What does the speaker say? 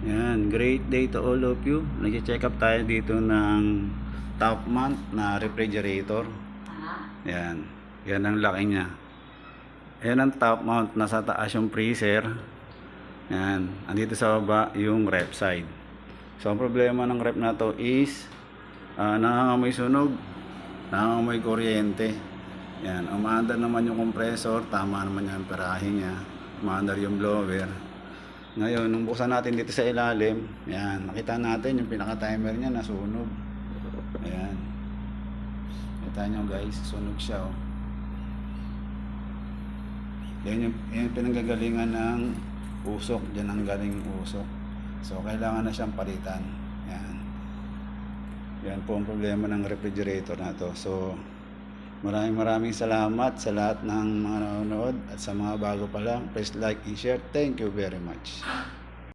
Yan, great day to all of you. Nag-check up tayo dito ng top mount na refrigerator. Yan, yan ang laki niya. Yan ang top mount, nasa taas yung freezer. Yan, andito sa baba yung ref side. So ang problema ng ref na to is nangangamoy sunog, nangangamoy kuryente. Yan, umaandar naman yung compressor, tama naman yung amperahe niya. Umaandar yung blower. Ngayon, nung buksan natin dito sa ilalim, yan, nakita natin yung pinaka-timer niya nasunog. Ayan. Kita nyo guys, sunog siya oh. Yan yung pinanggagalingan ng usok, dyan ang galing usok. So, kailangan na siyang palitan. Yan. Yan po ang problema ng refrigerator na to. So, maraming salamat sa lahat ng mga nanonood at sa mga bago pa lang. Please like and share. Thank you very much.